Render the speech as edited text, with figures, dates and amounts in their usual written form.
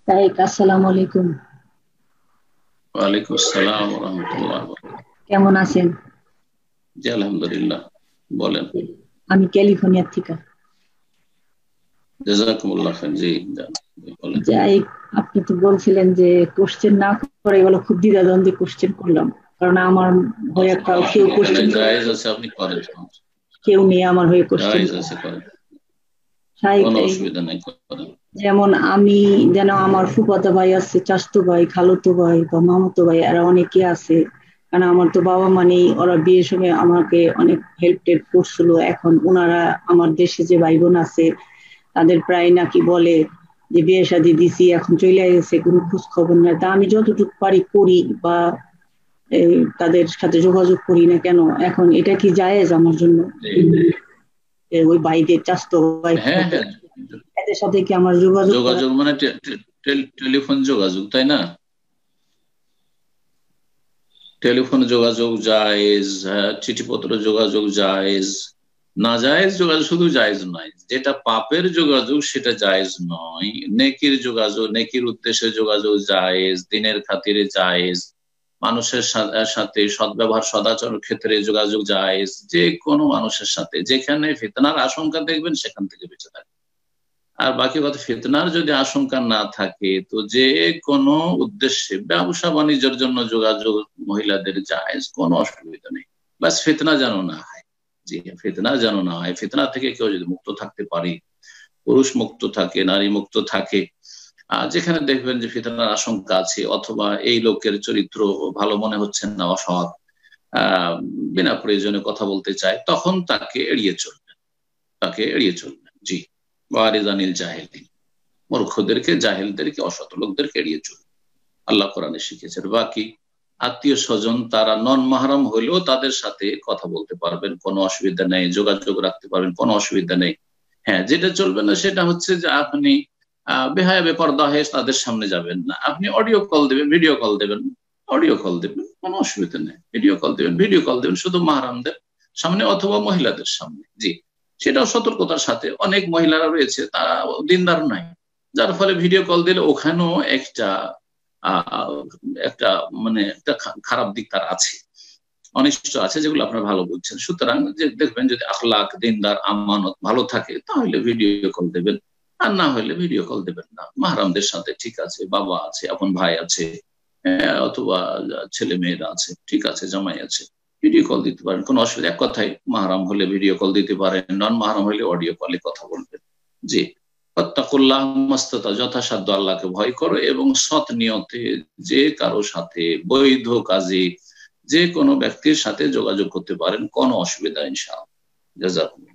তাইক আসসালামু আলাইকুম। ওয়ালাইকুম আসসালাম ওয়া রাহমাতুল্লাহ। কেমন আছেন? জি আলহামদুলিল্লাহ, বলেন। আমি ক্যালিফোর্নিয়া থেকে। জাযাকুমুল্লাহ খাইর। জি বলেন। যাই, আপনি তো বলছিলেন যে কোশ্চেন না করে এগুলো খুব দ্বিধাদ্বন্দ্বে কোশ্চেন করলাম, কারণ আমার হয়ে কেউ অসুবিধা নাই, কোশ্চেন, জায়েজ আছে, আপনি করেন। কেউ নেই আমার হয়ে কোশ্চেন জায়েজ করা। আছে, করেন, শাইখ, কোনো এই অসুবিধা নাই, করেন। যেমন আমি, যেন আমার ফুফাতো ভাই আছে, চাচতো ভাই, খালতো ভাই বা মামাতো ভাই, এরা অনেকে আছে। কারণ আমার তো বাবা মা নেই, ওরা বিয়ের সময় আমাকে অনেক হেল্প টেল্প করছিল। এখন ওনারা, আমার দেশে যে ভাই বোন আছে, তাদের প্রায় নাকি বলে যে বিয়ে শাদী দিছি, এখন চলে গেছে, কোনো খোঁজ খবর নাই। তা আমি যতটুকু পারি করি, বা তাদের সাথে যোগাযোগ করি না কেন। এখন এটা কি জায়েজ আমার জন্য? জি। ওই ভাইদের, চাচতো ভাই, হ্যাঁ ফুফাতো, হ্যাঁ, এদের সাথে কি আমার যোগাযোগ করা? যোগাযোগ মানে টেলিফোন যোগাযোগ, তাই না? টেলিফোন যোগাযোগ জায়েজ, হ্যাঁ, চিঠিপত্র যোগাযোগ জায়েজ। না জায়েজ যোগাযোগ শুধু জায়েজ নয়, যেটা পাপের যোগাযোগ সেটা জায়েজ নয়। নেকির যোগাযোগ, নেকির উদ্দেশ্যে যোগাযোগ জায়েজ, দিনের খাতিরে জায়েজ, মানুষের সাথে সদ্ব্যবহার সদাচরণের ক্ষেত্রে যোগাযোগ জায়েজ। যে কোনো মানুষের সাথে যেখানে ফিতনার আশঙ্কা দেখবেন সেখান থেকে বেঁচে থাকবে। আর বাকি কথা, ফিতনার যদি আশঙ্কা না থাকে তো যে কোনো উদ্দেশ্যে ব্যবসা বাণিজ্যের জন্য যোগাযোগ মহিলাদের জায়েজ, কোনো অসুবিধা নেই। বাস ফিতনা যেন না হয়। জি, ফিতনা যেন না হয়। ফিতনা থেকে কেউ যদি মুক্ত থাকতে পারে, পুরুষ মুক্ত থাকে, নারী মুক্ত থাকে, যেখানে দেখবেন যে ফিতনার আশঙ্কা আছে, অথবা এই লোকের চরিত্র ভালো মনে হচ্ছে না, অসৎ, বিনা প্রয়োজনে কথা বলতে চায়, তখন তাকে এড়িয়ে চলবেন, তাকে এড়িয়ে চলবেন। জি, ওয়ারিজানিল জাহেলিন, মূর্খদেরকে, জাহেলদেরকে, অসৎ লোকদেরকে এড়িয়ে চলবে। আল্লাহ কোরআনে শিখেছেন। বাকি আত্মীয় স্বজন তারা নন মাহরাম হলেও তাদের সাথে কথা বলতে পারবেন, কোনো অসুবিধা নেই, যোগাযোগ রাখতে পারবেন, কোনো অসুবিধা নেই। হ্যাঁ, যেটা চলবে না সেটা হচ্ছে যে আপনি বেহায়া বেপরদা হয়ে তাদের সামনে যাবেন না। আপনি অডিও কল দেবেন, ভিডিও কল দেবেন, অডিও কল দেবেন, কোনো অসুবিধা নেই। ভিডিও কল দেবেন, ভিডিও কল দেবেন শুধু মাহরামদের সামনে অথবা মহিলাদের সামনে। জি, সেটাও সতর্কতার সাথে। অনেক মহিলারা রয়েছে তারা দিনদার নাই, যার ফলে ভিডিও কল দিলে ওখানেও একটা আহ একটা মানে একটা খারাপ দিক তার আছে, অনিষ্ট আছে, যেগুলো আপনারা ভালো বুঝছেন। সুতরাং যে দেখবেন যদি আখলাক, দিনদার, আমানত ভালো থাকে তাহলে ভিডিও কল দেবেন, আর না হলে ভিডিও কল দেবেন না। মাহরামদের সাথে ঠিক আছে, বাবা আছে, আপন ভাই আছে, অথবা ছেলে মেয়েরা আছে, ঠিক আছে, জামাই আছে, ভিডিও কল দিতে পারেন, কোনো অসুবিধা। এক কথায়, মাহরাম হলে ভিডিও কল দিতে পারেন, নন মাহরাম হলে অডিও কলে কথা বলবেন। জি, ফাত্তাকুল্লাহ মাস্তাতা, যথাসাধ্য আল্লাহকে ভয় করো, এবং সৎ নিয়তে যে কারো সাথে বৈধ কাজে যে কোনো ব্যক্তির সাথে যোগাযোগ করতে পারেন, কোনো অসুবিধা ইনশাআল্লাহ। জাযাকুমুল্লাহ।